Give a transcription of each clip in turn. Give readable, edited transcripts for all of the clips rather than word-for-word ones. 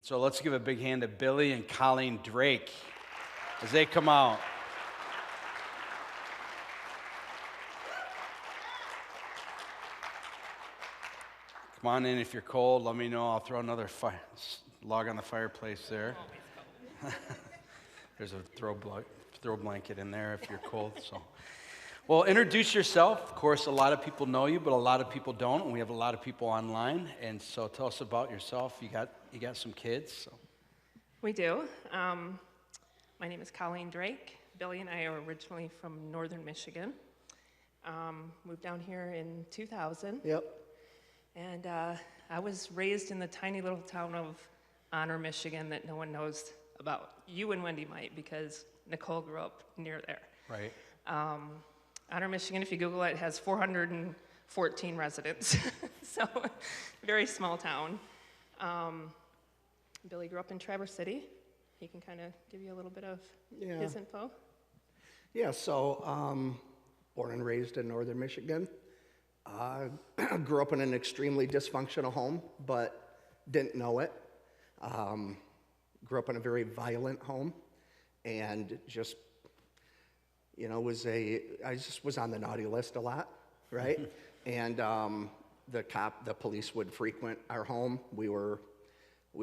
So let's give a big hand to Billy and Colleen Drake as they come out. Come on in if you're cold. Let me know. I'll throw another log on the fireplace there. There's a throw blanket in there if you're cold. So, well, introduce yourself. Of course, a lot of people know you, but a lot of people don't, and we have a lot of people online. And so, tell us about yourself. You got some kids. So. We do. My name is Colleen Drake. Billy and I are originally from northern Michigan. Moved down here in 2000. Yep. And I was raised in the tiny little town of Honor, Michigan that no one knows about. You and Wendy might, because Nicole grew up near there. Right. Honor, Michigan, if you Google it, has 414 residents. So, very small town. Billy grew up in Traverse City. He can kind of give you a little bit of his info. Yeah, so born and raised in northern Michigan. Grew up in an extremely dysfunctional home, but didn't know it. Grew up in a very violent home, and just, I just was on the naughty list a lot, right? And the police would frequent our home. We were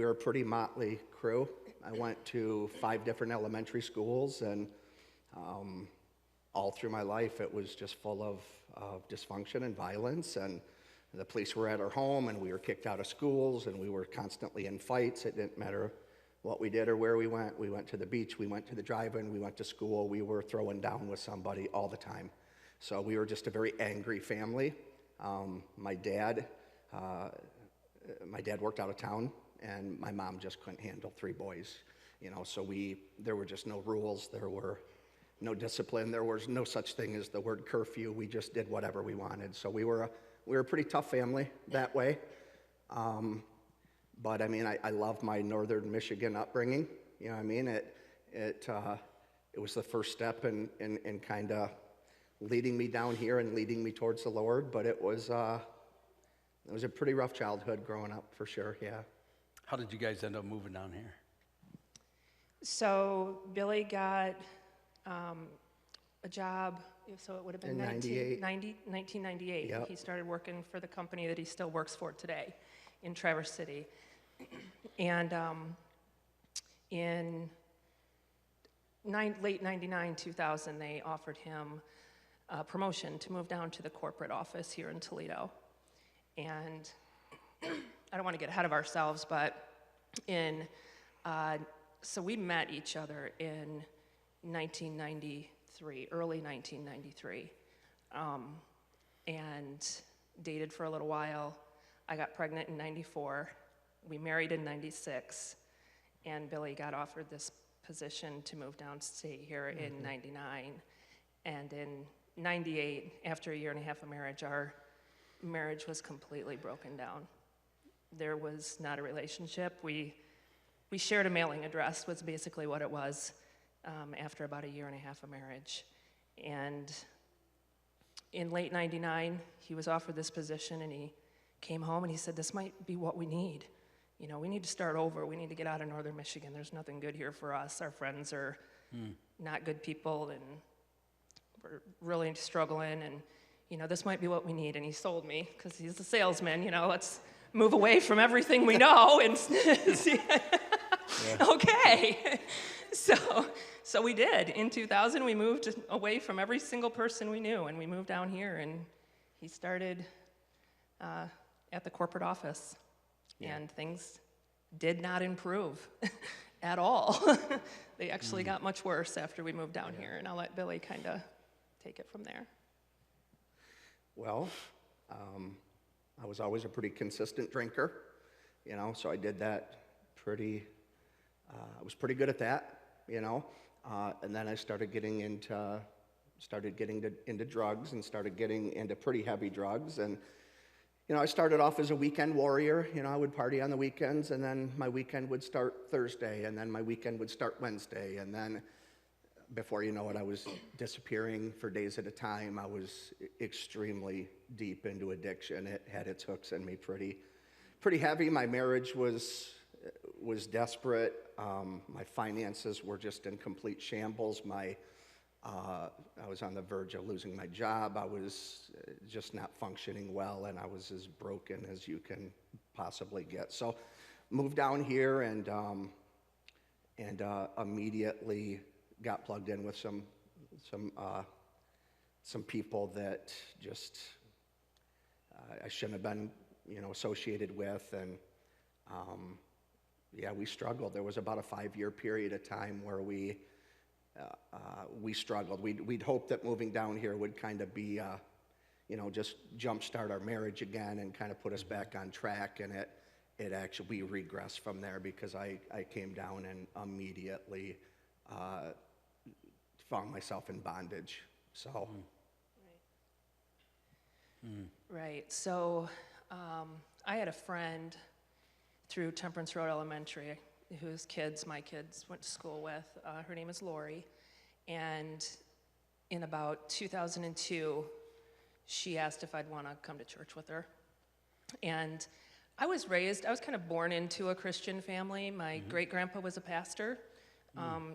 a pretty motley crew. I went to 5 different elementary schools, and all through my life, it was just full of dysfunction and violence, and the police were at our home, and we were kicked out of schools, and we were constantly in fights. It didn't matter what we did or where we went. We went to the beach, we went to the drive-in, we went to school. We were throwing down with somebody all the time. So we were just a very angry family. My dad worked out of town, and my mom just couldn't handle 3 boys. So there were just no rules. There were no discipline. There was no such thing as the word curfew. We just did whatever we wanted. So we were a pretty tough family that way. But I mean, I love my northern Michigan upbringing. You know what I mean? It was the first step in kind of leading me down here and leading me towards the Lord. But it was a pretty rough childhood growing up, for sure. Yeah. How did you guys end up moving down here? So Billy got a job, so it would have been In 1998. Yep. He started working for the company that he still works for today in Traverse City. And in late 99, 2000, they offered him a promotion to move down to the corporate office here in Toledo. And I don't want to get ahead of ourselves, but so we met each other in 1993, early 1993, and dated for a little while. I got pregnant in 94. We married in 96, and Billy got offered this position to move downstate here in 99. And in 98, after a year and a half of marriage, our marriage was completely broken down. There was not a relationship. We shared a mailing address, was basically what it was, after about a year and a half of marriage. And in late 99, he was offered this position, and he came home and he said, this might be what we need. We need to start over. We need to get out of northern Michigan. There's nothing good here for us. Our friends are not good people, and we're really struggling, and this might be what we need. And he sold me, because he's a salesman, let's move away from everything we know, and okay. So we did. In 2000, we moved away from every single person we knew, and we moved down here, and he started at the corporate office, and things did not improve at all. They actually got much worse after we moved down here, and I'll let Billy kind of take it from there. Well, I was always a pretty consistent drinker, so I did that I was pretty good at that, and then I started getting into drugs, and started getting into pretty heavy drugs. And I started off as a weekend warrior. I would party on the weekends, and then my weekend would start Thursday, and then my weekend would start Wednesday, and then before you know it, I was disappearing for days at a time. I was extremely deep into addiction. It had its hooks in me pretty heavy. My marriage was desperate. My finances were just in complete shambles. I was on the verge of losing my job. I was just not functioning well, and I was as broken as you can possibly get. So, moved down here and immediately got plugged in with some people that just I shouldn't have been, associated with, and yeah, we struggled. There was about a 5-year period of time where we struggled. We'd hoped that moving down here would kind of be, just jumpstart our marriage again and kind of put us back on track, and it actually, we regressed from there because I came down and immediately found myself in bondage. So. Right. So I had a friend through Temperance Road Elementary whose my kids went to school with. Her name is Lori. And in about 2002, she asked if I'd want to come to church with her. And I was kind of born into a Christian family. My great-grandpa was a pastor.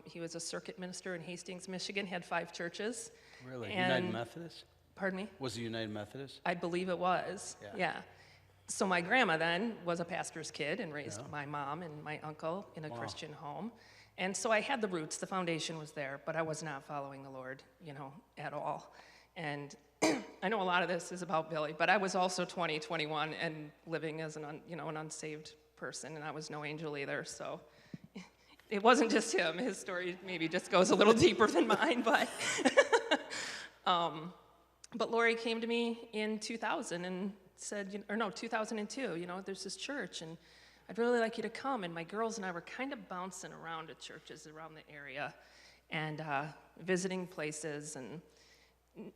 He was a circuit minister in Hastings, Michigan, had 5 churches. Really? And, United Methodist? Pardon me? Was it United Methodist? I believe it was, yeah. So my grandma then was a pastor's kid and raised my mom and my uncle in a Christian home. And so I had the roots, the foundation was there, but I was not following the Lord, at all. And I know a lot of this is about Billy, but I was also 20, 21 and living as an unsaved person, and I was no angel either, so it wasn't just him. His story maybe just goes a little deeper than mine, but but Lori came to me in 2000 and said, 2002, there's this church, and I'd really like you to come. And my girls and I were kind of bouncing around at churches around the area and visiting places and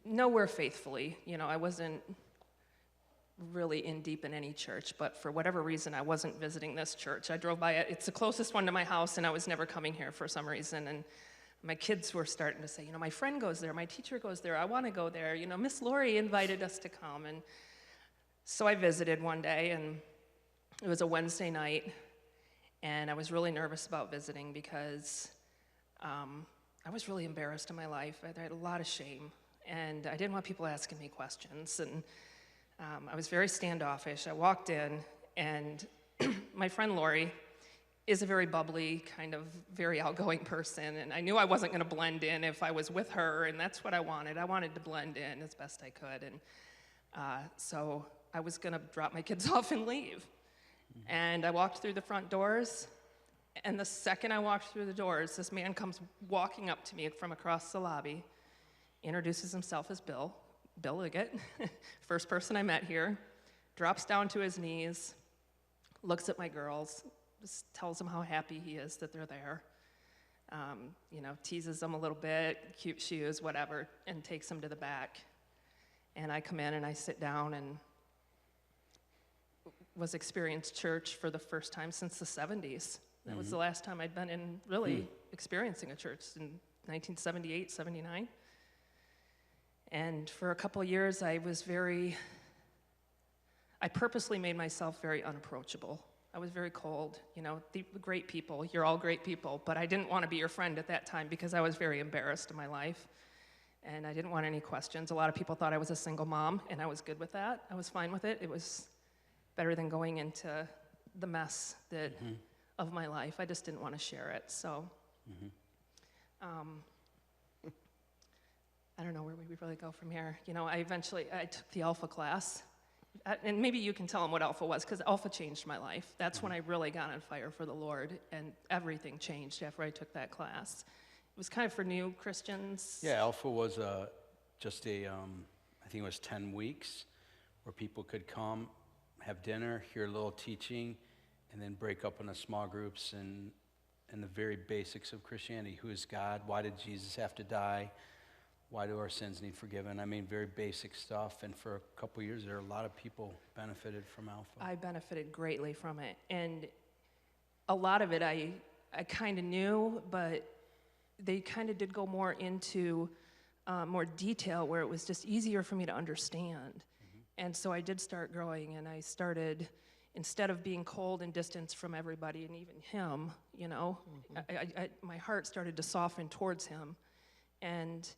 nowhere faithfully. I wasn't really in deep in any church, but for whatever reason, I wasn't visiting this church. I drove by it. It's the closest one to my house, and I was never coming here for some reason. And my kids were starting to say, my friend goes there, my teacher goes there, I want to go there. Miss Lori invited us to come. And so I visited one day, and it was a Wednesday night, and I was really nervous about visiting because I was really embarrassed in my life. I had a lot of shame, and I didn't want people asking me questions, and I was very standoffish. I walked in, and my friend Lori is a very bubbly, kind of very outgoing person, and I knew I wasn't going to blend in if I was with her, and that's what I wanted. I wanted to blend in as best I could, and so I was going to drop my kids off and leave. And I walked through the front doors, and the second I walked through the doors, this man comes walking up to me from across the lobby, introduces himself as Bill Liggett, first person I met here, drops down to his knees, looks at my girls, just tells them how happy he is that they're there, teases them a little bit, cute shoes, whatever, and takes them to the back. And I come in and I sit down and was experienced church for the first time since the 70s. That was the last time I'd been in really experiencing a church in 1978, 79. And for a couple of years, I purposely made myself very unapproachable. I was very cold, the great people, you're all great people, but I didn't want to be your friend at that time because I was very embarrassed in my life, and I didn't want any questions. A lot of people thought I was a single mom, and I was good with that. I was fine with it. It was better than going into the mess of my life. I just didn't want to share it, so I don't know where we really go from here. I took the Alpha class. And maybe you can tell them what Alpha was, because Alpha changed my life. That's when I really got on fire for the Lord, and everything changed after I took that class. It was kind of for new Christians. Yeah, Alpha was I think it was 10 weeks, where people could come, have dinner, hear a little teaching, and then break up into small groups and the very basics of Christianity. Who is God? Why did Jesus have to die? Why do our sins need forgiven? I mean, very basic stuff. And for a couple of years there, a lot of people benefited from Alpha. I benefited greatly from it. And a lot of it I kind of knew, but they kind of did go more into more detail where it was just easier for me to understand. And so I did start growing, and I started instead of being cold and distant from everybody and even him, you know, my heart started to soften towards him. And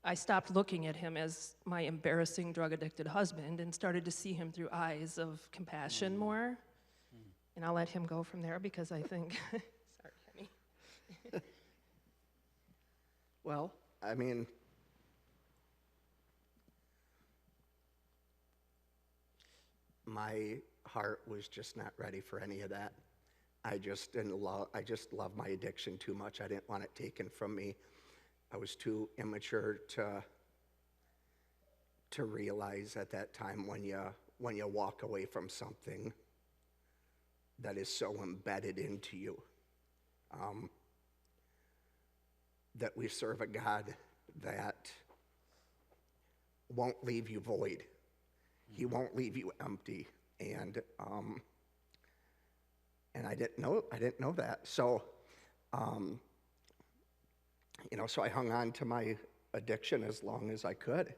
I stopped looking at him as my embarrassing drug-addicted husband and started to see him through eyes of compassion more. And I'll let him go from there because I think, sorry, Kenny. Well, I mean, my heart was just not ready for any of that. I just loved my addiction too much. I didn't want it taken from me. I was too immature to realize at that time when you walk away from something that is so embedded into you, that we serve a God that won't leave you void. He won't leave you empty, and I didn't know that. So, so I hung on to my addiction as long as I could.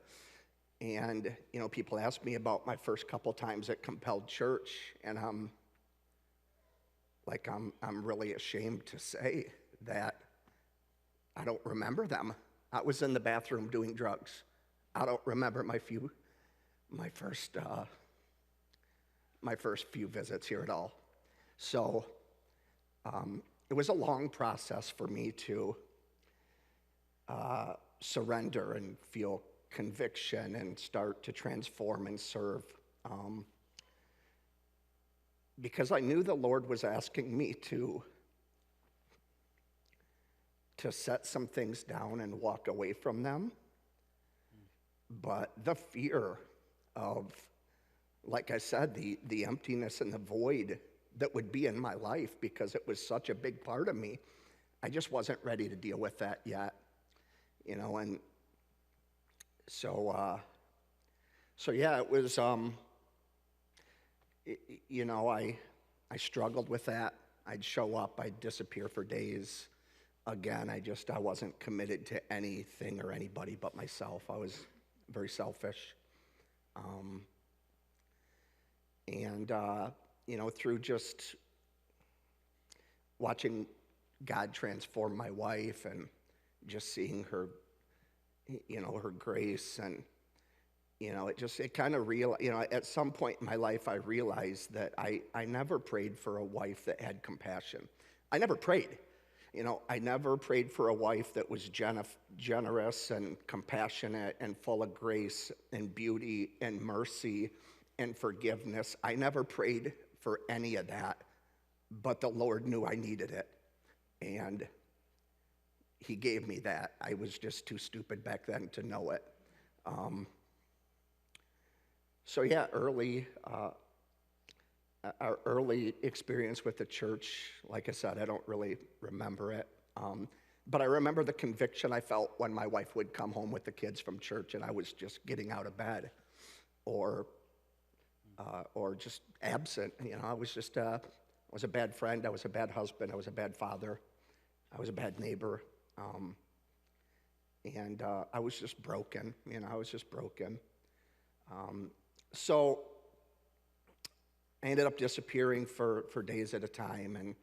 And people ask me about my first couple times at Compelled Church, and I'm really ashamed to say that I don't remember them. I was in the bathroom doing drugs. I don't remember my first few visits here at all. So it was a long process for me to surrender and feel conviction and start to transform and serve, because I knew the Lord was asking me to set some things down and walk away from them. But the fear of, like I said, the emptiness and the void that would be in my life, because it was such a big part of me, I just wasn't ready to deal with that yet, and so yeah, it was, I struggled with that. I'd show up, I'd disappear for days. Again, I wasn't committed to anything or anybody but myself. I was very selfish. Through just watching God transform my wife and just seeing her, her grace, and, it kind of at some point in my life, I realized that I never prayed for a wife that had compassion. I never prayed. I never prayed for a wife that was generous and compassionate and full of grace and beauty and mercy and forgiveness. I never prayed for any of that, but the Lord knew I needed it, and He gave me that. I was just too stupid back then to know it. Our early experience with the church, like I said, I don't really remember it. But I remember the conviction I felt when my wife would come home with the kids from church and I was just getting out of bed or just absent. I was a bad friend, I was a bad husband, I was a bad father, I was a bad neighbor. And I was just broken, I was just broken. So I ended up disappearing for days at a time, and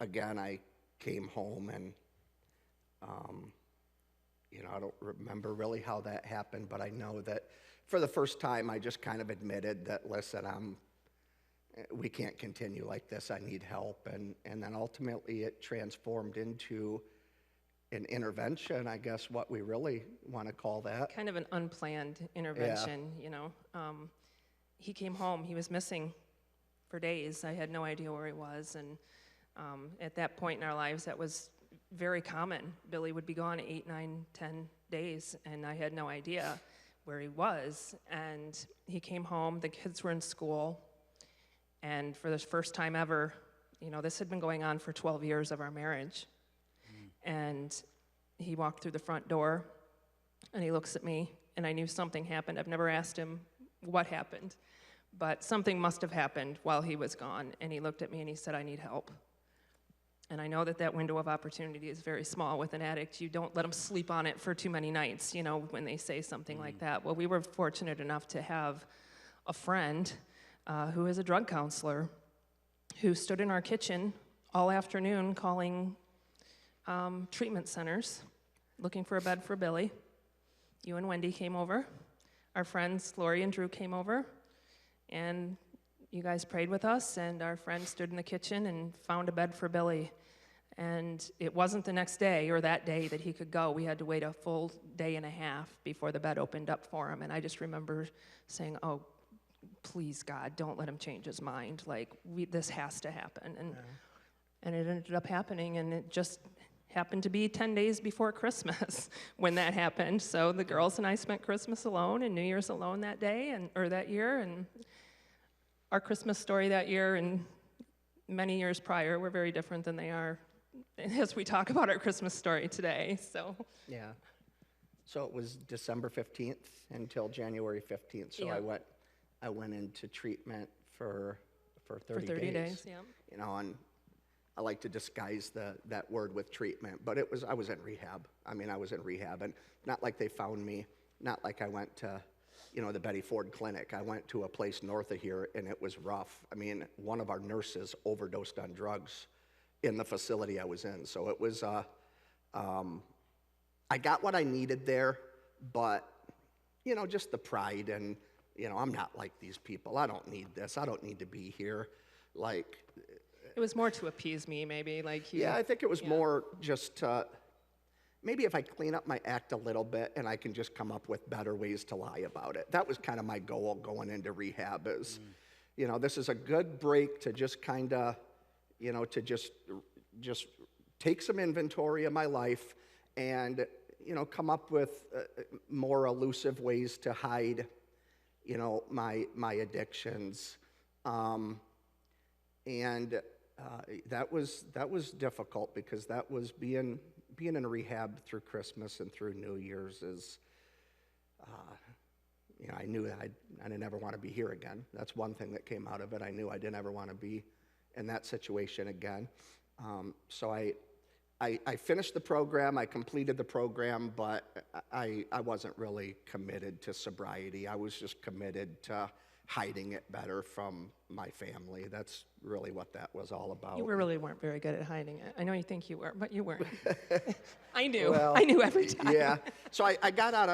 again, I came home, and I don't remember really how that happened, but I know that for the first time, I just kind of admitted that, listen, we can't continue like this, I need help, and then ultimately it transformed into an intervention, I guess what we really want to call that. Kind of an unplanned intervention, He came home, he was missing for days. I had no idea where he was, and at that point in our lives, that was very common. Billy would be gone 8, 9, 10 days, and I had no idea where he was. And he came home, the kids were in school, and for the first time ever, this had been going on for 12 years of our marriage. And he walked through the front door, and he looks at me, and I knew something happened. I've never asked him what happened, but something must have happened while he was gone. And he looked at me and he said, I need help. And I know that window of opportunity is very small with an addict. You don't let them sleep on it for too many nights, when they say something like that. Well, we were fortunate enough to have a friend who is a drug counselor who stood in our kitchen all afternoon calling treatment centers, looking for a bed for Billy. You and Wendy came over. Our friends Lori and Drew came over, and you guys prayed with us, and our friend stood in the kitchen and found a bed for Billy. And it wasn't the next day or that day that he could go. We had to wait a full day and a half before the bed opened up for him. And I just remember saying, oh, please, God, don't let him change his mind. Like, this has to happen. And it ended up happening, and it just happened to be 10 days before Christmas when that happened. So the girls and I spent Christmas alone and New Year's alone that day, or that year. And our Christmas story that year and many years prior were very different than they are as we talk about our Christmas story today. So Yeah. So it was December 15th until January 15th. So Yeah. I went into treatment for 30 for 30 days. days, yeah. You know, and I like to disguise that word with treatment, but I was in rehab. I mean, I was in rehab, and not like they found me, not like I went to, the Betty Ford Clinic. I went to a place north of here, and it was rough. I mean, one of our nurses overdosed on drugs in the facility I was in. So it was, I got what I needed there, but, just the pride and, I'm not like these people. I don't need this. I don't need to be here. Like, It was more to appease me, maybe, like you. yeah, I think it was more just maybe if I clean up my act a little bit and I can just come up with better ways to lie about it. That was kind of my goal going into rehab is, this is a good break to just kind of, to just take some inventory of my life and, come up with more elusive ways to hide, my addictions. And that was difficult because that was being in rehab through Christmas and through New Year's is, I knew that I didn't ever want to be here again. That's one thing that came out of it. I knew I didn't ever want to be in that situation again. So I finished the program, I completed the program, but I wasn't really committed to sobriety. I was just committed to hiding it better from my family. That's really what that was all about. You really weren't very good at hiding it. I know you think you were, but you weren't. I knew. Well, I knew every time. Yeah. So I got out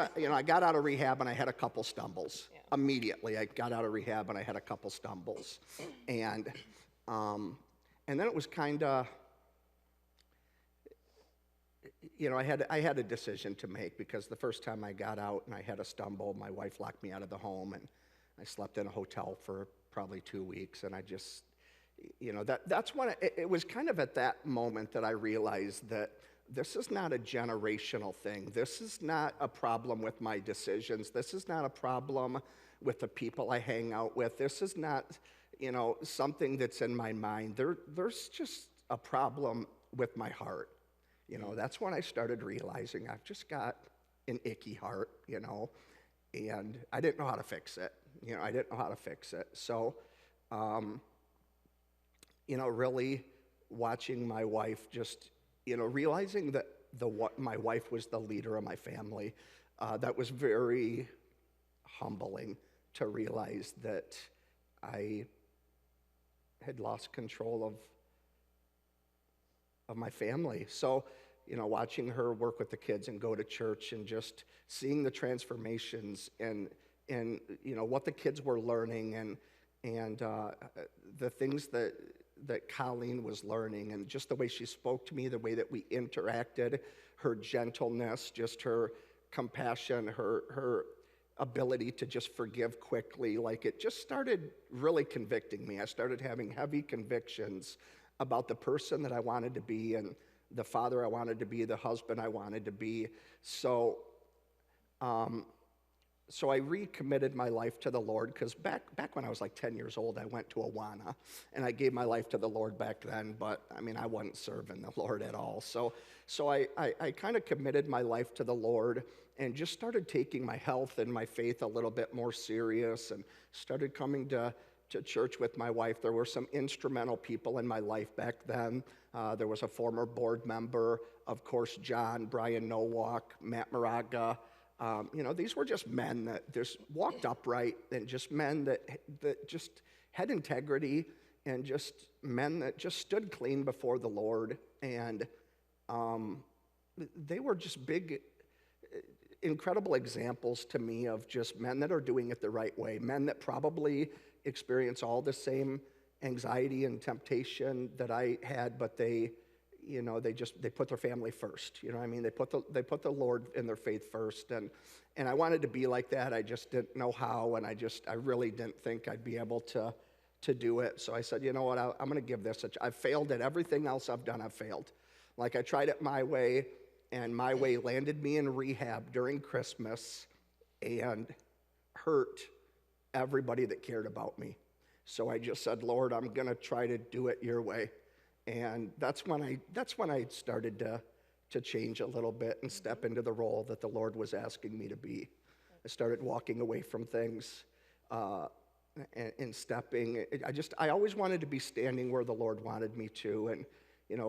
of rehab and I had a couple stumbles. Yeah. Immediately, I got out of rehab and I had a couple stumbles, and then it was kind of, I had a decision to make because the first time I got out and I had a stumble, my wife locked me out of the home and I slept in a hotel for probably 2 weeks, and I just, that's when it was kind of at that moment that I realized that this is not a generational thing. This is not a problem with my decisions. This is not a problem with the people I hang out with. This is not, something that's in my mind. There's just a problem with my heart. That's when I started realizing I've just got an icky heart, and I didn't know how to fix it. I didn't know how to fix it. So, really watching my wife just, realizing that my wife was the leader of my family, that was very humbling to realize that I had lost control of my family. So, watching her work with the kids and go to church and just seeing the transformations and what the kids were learning and the things that Colleen was learning and just the way she spoke to me, the way that we interacted, her gentleness, just her compassion, her ability to just forgive quickly, like it just started really convicting me. I started having heavy convictions about the person that I wanted to be and the father I wanted to be, the husband I wanted to be. So I recommitted my life to the Lord because back when I was like 10 years old, I went to Awana, and I gave my life to the Lord back then, but I wasn't serving the Lord at all. So I kind of committed my life to the Lord and just started taking my health and my faith a little bit more serious and started coming to church with my wife. There were some instrumental people in my life back then. There was a former board member, of course, John, Brian Nowak, Matt Moraga. These were just men that just walked upright and just men that just had integrity and just men that just stood clean before the Lord. And they were just big, incredible examples to me of just men that are doing it the right way, men that probably experience all the same anxiety and temptation that I had, but they put their family first. You know what I mean? They put the Lord and their faith first. And I wanted to be like that. I just didn't know how, and I really didn't think I'd be able to do it. So I said, you know what, I'm going to give this I've failed at everything else I've done. I've failed. Like, I tried it my way, and my way landed me in rehab during Christmas and hurt everybody that cared about me. So I just said, Lord, I'm going to try to do it your way. And that's when I started to change a little bit and step into the role that the Lord was asking me to be. I started walking away from things and stepping. I always wanted to be standing where the Lord wanted me to. And,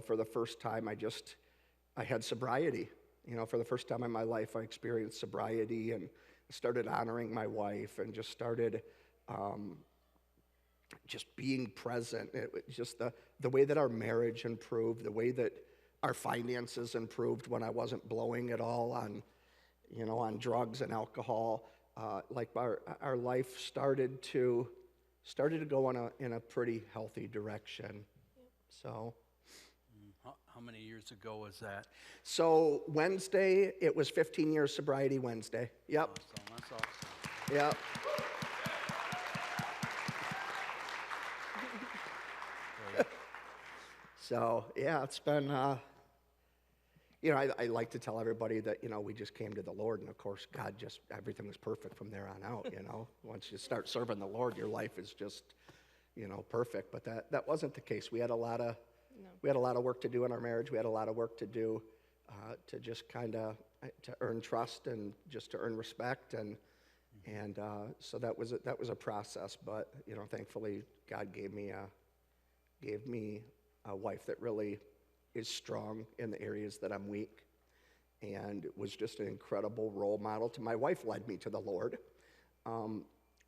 for the first time, I had sobriety. For the first time in my life, I experienced sobriety and started honoring my wife and just started just being present. It was just the way that our marriage improved, the way that our finances improved when I wasn't blowing it all on drugs and alcohol. Like our life started to go in a pretty healthy direction. So. How many years ago was that? So Wednesday, it was 15 years sobriety Wednesday. Yep. Awesome. That's awesome. Yep. Great. So, yeah, it's been, I like to tell everybody that, we just came to the Lord, and of course, God everything was perfect from there on out, Once you start serving the Lord, your life is just, perfect. But that wasn't the case. We had a lot of work to do in our marriage. We had a lot of work to do to just kind of to earn trust and just to earn respect, and so that was a process. But thankfully, God gave me a wife that really is strong in the areas that I'm weak, and was just an incredible role model to my wife. Led me to the Lord,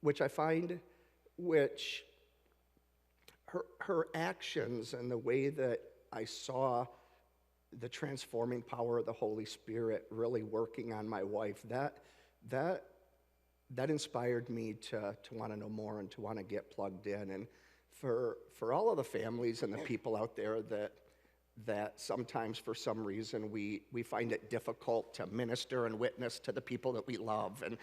which I find, her actions and the way that I saw the transforming power of the Holy Spirit really working on my wife, that inspired me to want to know more and to want to get plugged in. And for all of the families and the people out there that sometimes for some reason we find it difficult to minister and witness to the people that we love, and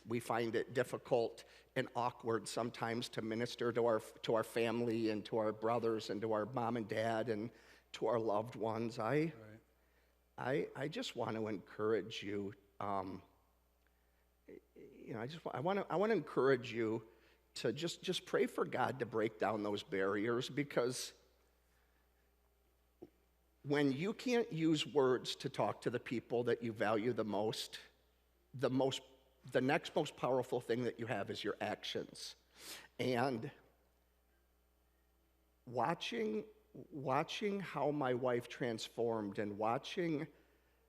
we find it difficult and awkward sometimes to minister to our family and to our brothers and to our mom and dad and to our loved ones. I just want to encourage you. I want to encourage you to just pray for God to break down those barriers, because when you can't use words to talk to the people that you value the next most powerful thing that you have is your actions. And watching how my wife transformed, and watching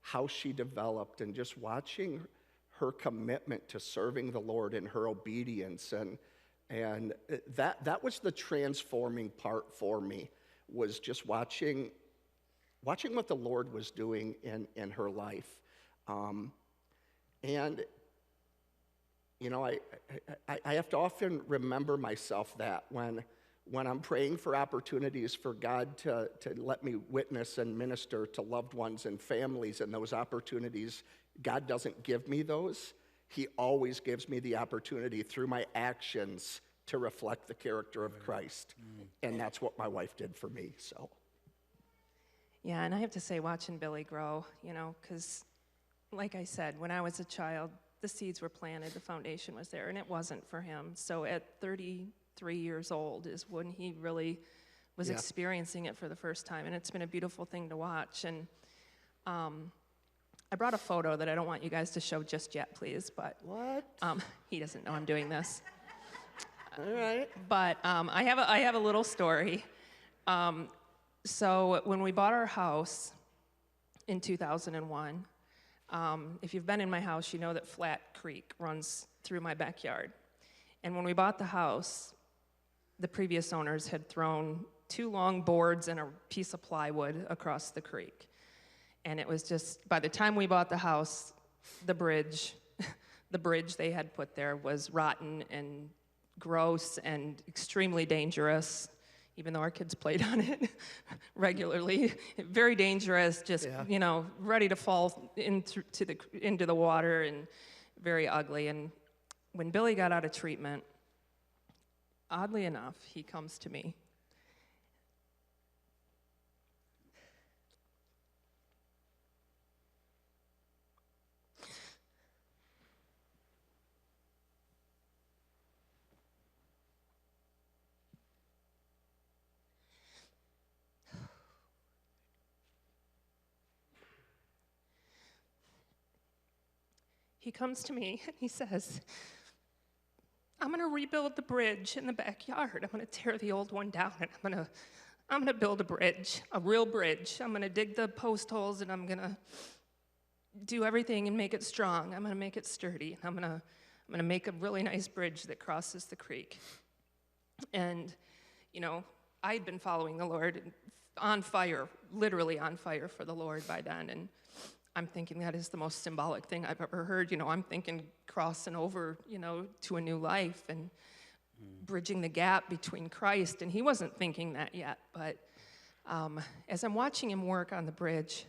how she developed, and just watching her commitment to serving the Lord and her obedience, and that was the transforming part for me, was just watching what the Lord was doing in her life. And I have to often remember myself that when I'm praying for opportunities for God to let me witness and minister to loved ones and families, and those opportunities, God doesn't give me those. He always gives me the opportunity through my actions to reflect the character of Christ. And that's what my wife did for me, so. Yeah, and I have to say, watching Billy grow, because like I said, when I was a child, the seeds were planted, the foundation was there, and it wasn't for him. So at 33 years old is when he really was experiencing it for the first time, and it's been a beautiful thing to watch. And I brought a photo that I don't want you guys to show just yet, please, but What? he doesn't know I'm doing this. All right. But I have a little story. So when we bought our house in 2001, if you've been in my house, you know that Flat Creek runs through my backyard. And when we bought the house, the previous owners had thrown 2 long boards and a piece of plywood across the creek. And it was just, by the time we bought the house, the bridge they had put there was rotten and gross and extremely dangerous, even though our kids played on it regularly. Very dangerous, just, ready to fall into the water, and very ugly. And when Billy got out of treatment, oddly enough, he comes to me. He comes to me and he says, I'm going to rebuild the bridge in the backyard. I'm going to tear the old one down, and I'm going to build a bridge, a real bridge. I'm going to dig the post holes, and I'm going to do everything and make it strong. I'm going to make it sturdy. I'm going to make a really nice bridge that crosses the creek. And, I'd been following the Lord, on fire, literally on fire for the Lord by then. And I'm thinking that is the most symbolic thing I've ever heard. I'm thinking crossing over, to a new life and bridging the gap between Christ. And he wasn't thinking that yet. But as I'm watching him work on the bridge,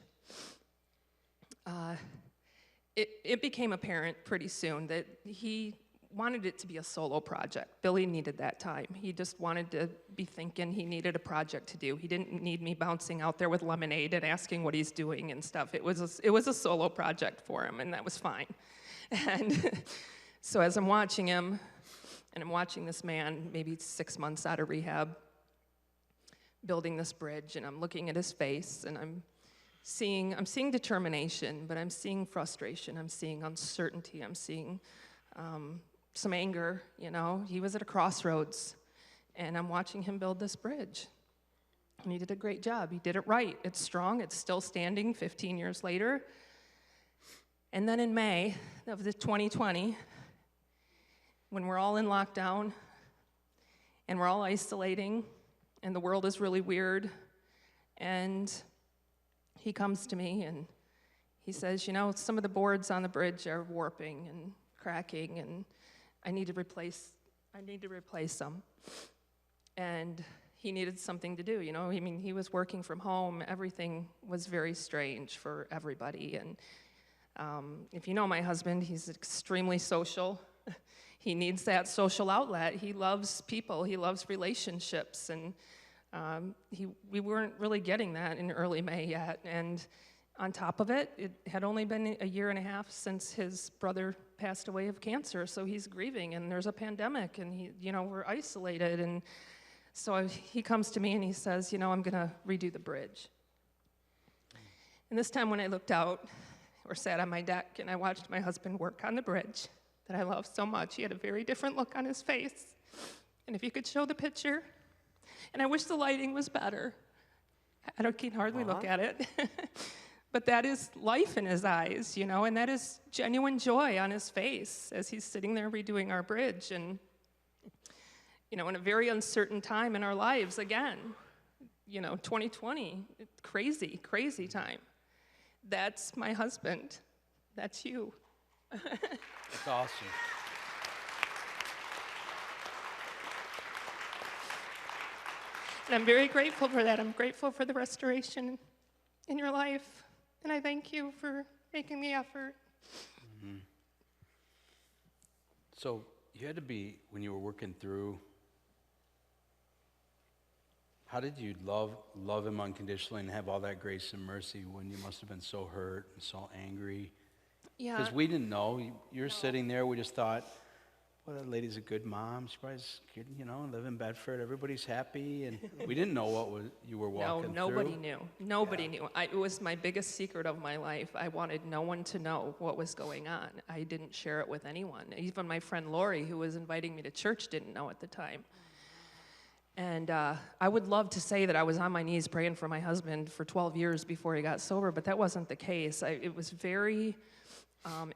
it became apparent pretty soon that he wanted it to be a solo project. Billy needed that time. He just wanted to be thinking he needed a project to do. He didn't need me bouncing out there with lemonade and asking what he's doing and stuff. It was a solo project for him, and that was fine. And so as I'm watching him, and I'm watching this man, maybe 6 months out of rehab, building this bridge, and I'm looking at his face, and I'm seeing determination, but I'm seeing frustration, I'm seeing uncertainty, I'm seeing some anger. He was at a crossroads, and I'm watching him build this bridge. And he did a great job. He did it right. It's strong. It's still standing 15 years later. And then in May of 2020, when we're all in lockdown and we're all isolating and the world is really weird, and he comes to me and he says, some of the boards on the bridge are warping and cracking, and I need to replace them. And he needed something to do, he was working from home. Everything was very strange for everybody. And if you know my husband, he's extremely social. He needs that social outlet. He loves people. He loves relationships. And we weren't really getting that in early May yet. And on top of it, it had only been a year and a half since his brother passed away of cancer, so he's grieving, and there's a pandemic, and we're isolated. And so he comes to me and he says, I'm gonna redo the bridge. And this time when I looked out or sat on my deck and I watched my husband work on the bridge that I love so much, he had a very different look on his face. And if you could show the picture, and I wish the lighting was better. I can hardly look at it. But that is life in his eyes, and that is genuine joy on his face as he's sitting there redoing our bridge. And, in a very uncertain time in our lives, again, 2020, crazy, crazy time. That's my husband. That's you. That's awesome. And I'm very grateful for that. I'm grateful for the restoration in your life. And I thank you for making the effort. Mm-hmm. So you had to be, when you were working through, how did you love him unconditionally and have all that grace and mercy when you must have been so hurt and so angry? Yeah. Because we didn't know. You're sitting there, we just thought, well, that lady's a good mom. She probably good, live in Bedford. Everybody's happy. And we didn't know what you were walking No, nobody through. knew. Nobody knew. It was my biggest secret of my life. I wanted no one to know what was going on. I didn't share it with anyone. Even my friend Lori, who was inviting me to church, didn't know at the time. And I would love to say that I was on my knees praying for my husband for 12 years before he got sober, but that wasn't the case. It was very,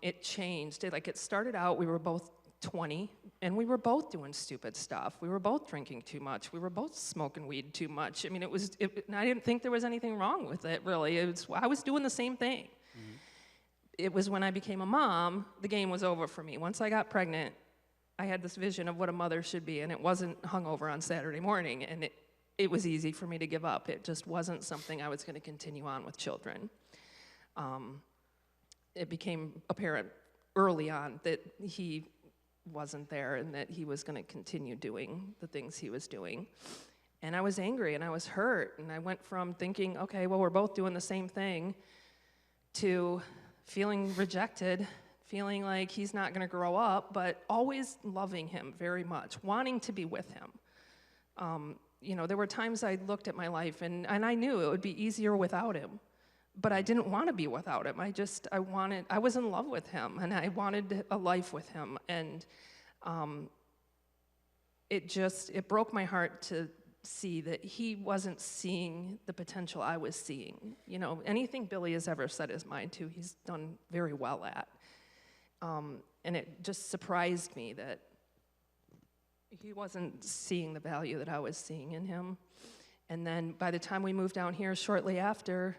it changed. It started out, we were both 20, and we were both doing stupid stuff. We were both drinking too much. We were both smoking weed too much. I mean, and I didn't think there was anything wrong with it, really. I was doing the same thing. Mm-hmm. It was when I became a mom, the game was over for me. Once I got pregnant, I had this vision of what a mother should be, and it wasn't hungover on Saturday morning, and it was easy for me to give up. It just wasn't something I was going to continue on with children. It became apparent early on that he wasn't there and that he was going to continue doing the things he was doing. And I was angry and I was hurt, and I went from thinking, okay, well, we're both doing the same thing, to feeling rejected, feeling like he's not going to grow up, but always loving him very much, wanting to be with him. There were times I looked at my life and I knew it would be easier without him, but I didn't want to be without him. I was in love with him, and I wanted a life with him, and it broke my heart to see that he wasn't seeing the potential I was seeing. Anything Billy has ever set his mind to, he's done very well at. And it just surprised me that he wasn't seeing the value that I was seeing in him. And then by the time we moved down here shortly after,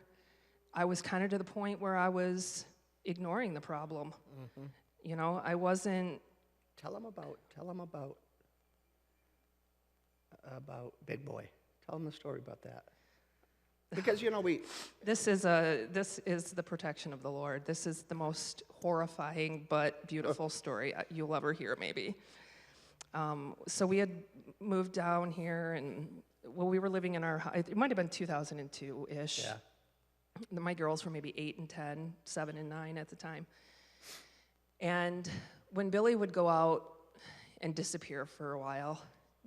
I was kind of to the point where I was ignoring the problem. Mm-hmm. I wasn't... Tell him about Big Boy. Tell him the story about that. Because, This is the protection of the Lord. This is the most horrifying but beautiful story you'll ever hear, maybe. So we had moved down here, and we were living in it might have been 2002-ish. Yeah. My girls were maybe 8 and 10, 7 and 9 at the time. And when Billy would go out and disappear for a while,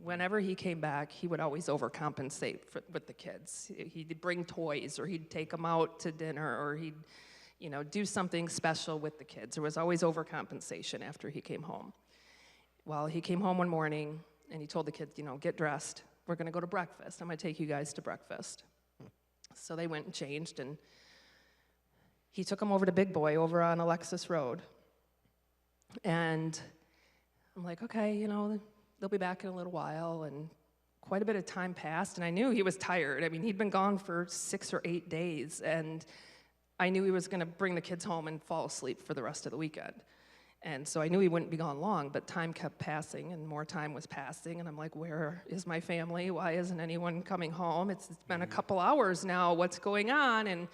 whenever he came back, he would always overcompensate with the kids. He'd bring toys, or he'd take them out to dinner, or he'd, do something special with the kids. There was always overcompensation after he came home. Well, he came home one morning, and he told the kids, get dressed. We're going to go to breakfast. I'm going to take you guys to breakfast. So they went and changed, and he took them over to Big Boy over on Alexis Road. And I'm like, okay, they'll be back in a little while, and quite a bit of time passed, and I knew he was tired. I mean, he'd been gone for 6 or 8 days, and I knew he was going to bring the kids home and fall asleep for the rest of the weekend. And so I knew he wouldn't be gone long, but time kept passing, and more time was passing, and I'm like, where is my family? Why isn't anyone coming home? It's been a couple hours now. What's going on? And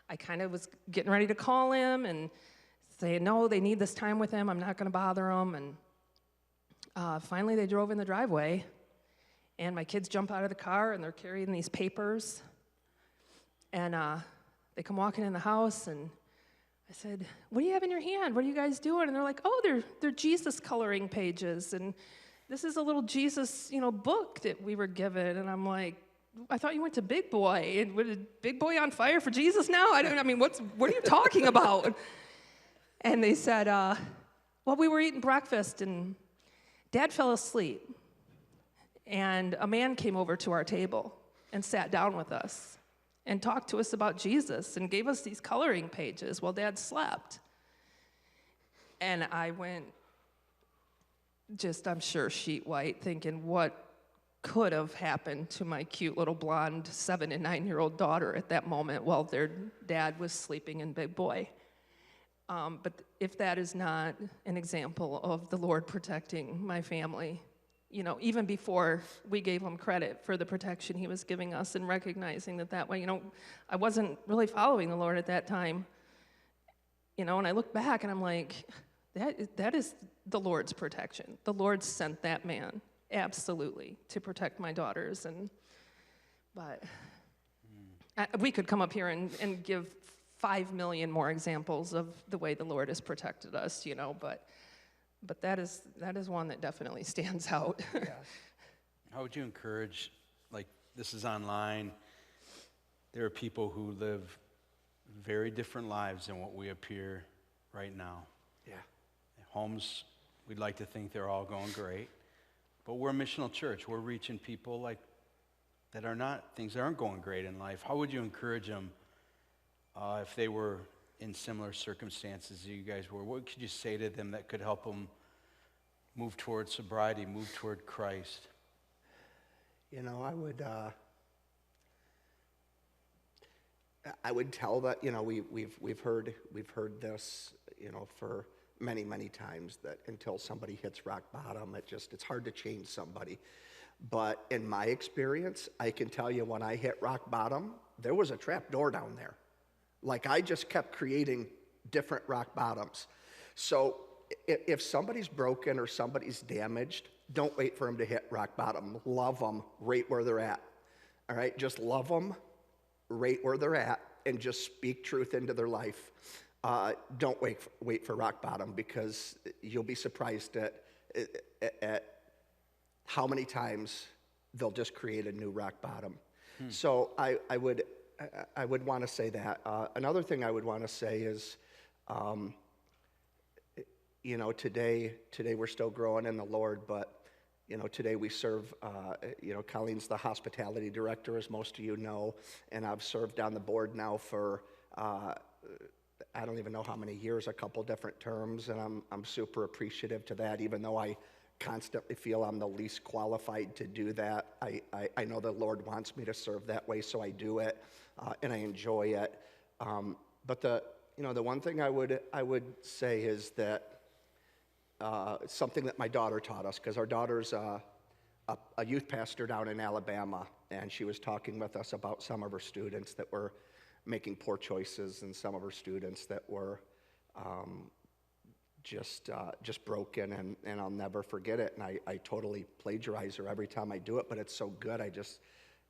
I kind of was getting ready to call him and say, no, they need this time with him. I'm not going to bother them. And finally, they drove in the driveway, and my kids jump out of the car, and they're carrying these papers. And they come walking in the house, and I said, what do you have in your hand? What are you guys doing? And they're like, oh, they're Jesus coloring pages, and this is a little Jesus, book that we were given. And I'm like, I thought you went to Big Boy. And was Big Boy on fire for Jesus now? What are you talking about? And they said, well, we were eating breakfast, and Dad fell asleep. And a man came over to our table and sat down with us and talked to us about Jesus and gave us these coloring pages while Dad slept. And I went I'm sure, sheet white, thinking what could have happened to my cute little blonde 7 and 9-year-old daughter at that moment while their dad was sleeping in Big Boy. But if that is not an example of the Lord protecting my family, even before we gave him credit for the protection he was giving us and recognizing that way, I wasn't really following the Lord at that time, and I look back and I'm like, that is the Lord's protection. The Lord sent that man, absolutely, to protect my daughters. But we could come up here and give 5 million more examples of the way the Lord has protected us, but that is one that definitely stands out. Yeah. How would you encourage, this is online, there are people who live very different lives than what we appear right now. Yeah. Homes, we'd like to think they're all going great, but we're a missional church. We're reaching people things aren't going great in life. How would you encourage them if they were in similar circumstances as you guys were? What could you say to them that could help them move toward sobriety, move toward Christ? You know, I would tell that, you know, we've heard this, you know, for many times, that until somebody hits rock bottom, it's hard to change somebody. But in my experience, I can tell you, when I hit rock bottom, there was a trap door down there. Like, I just kept creating different rock bottoms. So if somebody's broken or somebody's damaged, don't wait for them to hit rock bottom. Love them right where they're at. All right, just love them right where they're at, and just speak truth into their life. Don't wait for rock bottom, because you'll be surprised at how many times they'll just create a new rock bottom. So I would want to say that. Another thing I would want to say is, you know, today we're still growing in the Lord, but you know, today we serve, you know, Colleen's the hospitality director, as most of you know, and I've served on the board now for, I don't even know how many years, a couple different terms, and I'm super appreciative to that, even though I constantly feel I'm the least qualified to do that. I know the Lord wants me to serve that way, so I do it, and I enjoy it. But the one thing I would say is that, something that my daughter taught us, because our daughter's a youth pastor down in Alabama, and she was talking with us about some of her students that were making poor choices, and some of her students that were just broken, and I'll never forget it. And I totally plagiarize her every time I do it, but it's so good,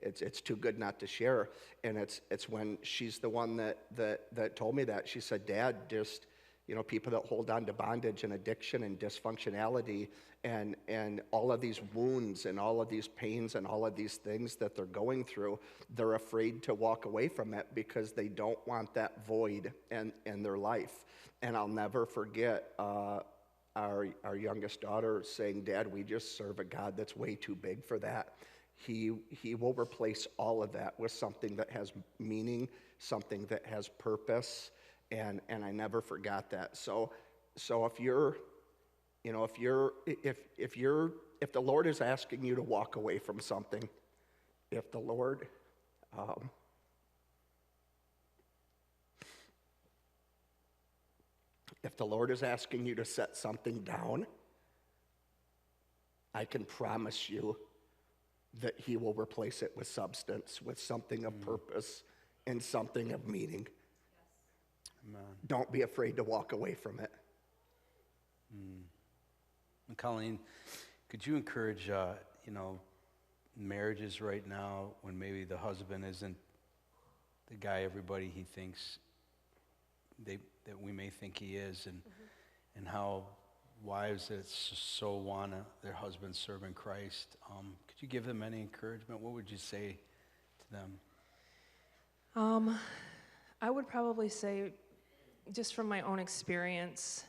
it's too good not to share. And it's when she's the one that told me that. She said, "Dad, just, you know, people that hold on to bondage and addiction and dysfunctionality and all of these wounds and all of these pains and all of these things that they're going through, they're afraid to walk away from it because they don't want that void in their life." And I'll never forget our youngest daughter saying, "Dad, we just serve a God that's way too big for that. He will replace all of that with something that has meaning, something that has purpose." And I never forgot that. So if you're, you know, if the Lord is asking you to walk away from something, if the Lord is asking you to set something down, I can promise you that He will replace it with substance, with something of purpose and something of meaning. Amen. Don't be afraid to walk away from it. And Colleen, could you encourage, you know, marriages right now, when maybe the husband isn't the guy everybody he thinks that we may think he is, and how wives that so want their husbands serving Christ, could you give them any encouragement? What would you say to them? I would probably say, just from my own experience,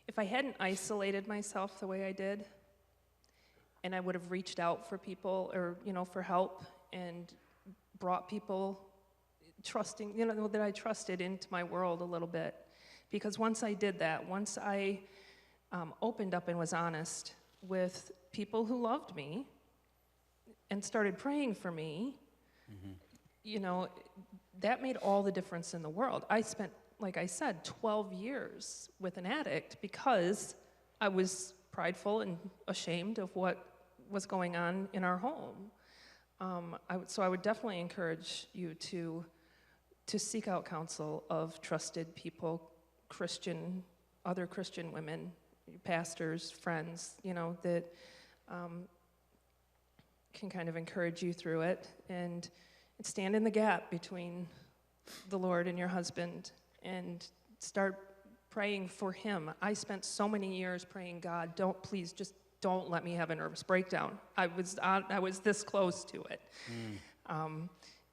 if I hadn't isolated myself the way I did, and I would have reached out for people, or, you know, for help, and brought people trusting, you know, that I trusted into my world a little bit. Because once I did that, once I opened up and was honest with people who loved me and started praying for me, you know, that made all the difference in the world. I spent, like I said, 12 years with an addict because I was prideful and ashamed of what was going on in our home. So I would definitely encourage you to seek out counsel of trusted people, other Christian women, pastors, friends, you know, that can kind of encourage you through it, and stand in the gap between the Lord and your husband, and start praying for him. I spent so many years praying, "God, please just don't let me have a nervous breakdown." I was this close to it.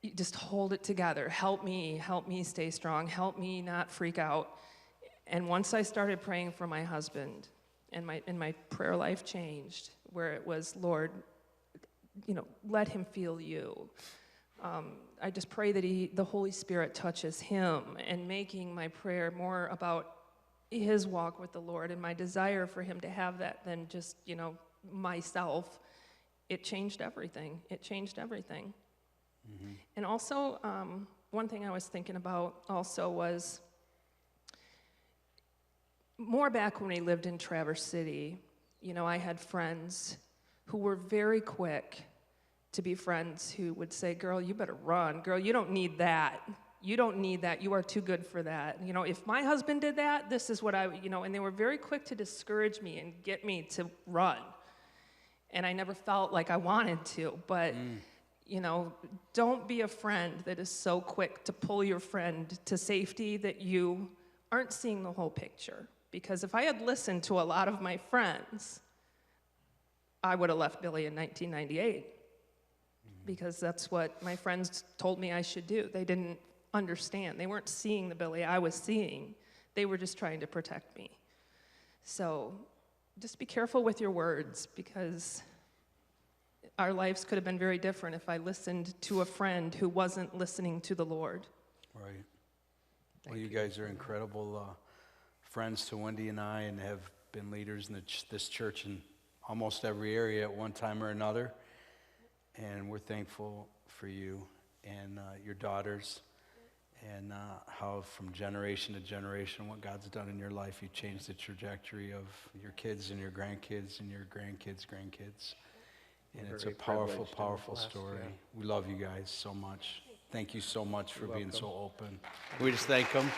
You just hold it together. Help me stay strong. Help me not freak out. And once I started praying for my husband, and my prayer life changed, where it was, "Lord, you know, let him feel you." I just pray that the Holy Spirit touches him, and making my prayer more about his walk with the Lord and my desire for him to have that than just, myself, it changed everything. It changed everything. Mm-hmm. And also, one thing I was thinking about also was more back when we lived in Traverse City, I had friends who were very quick to be friends who would say, girl, you better run. Girl, you don't need that. You don't need that. You are too good for that. If my husband did that, this is what and they were very quick to discourage me and get me to run. And I never felt like I wanted to, but, don't be a friend that is so quick to pull your friend to safety that you aren't seeing the whole picture. Because if I had listened to a lot of my friends, I would have left Billy in 1998. Because that's what my friends told me I should do. They didn't understand. They weren't seeing the Billy I was seeing. They were just trying to protect me. So just be careful with your words, because our lives could have been very different if I listened to a friend who wasn't listening to the Lord. Right. Well, you guys are incredible friends to Wendy and I, and have been leaders in this church in almost every area at one time or another. And we're thankful for you and your daughters, and how from generation to generation, what God's done in your life, you changed the trajectory of your kids and your grandkids and your grandkids' grandkids. And it's a powerful, powerful story. Yeah. We love you guys so much. Thank you so much for being so open. We just thank them.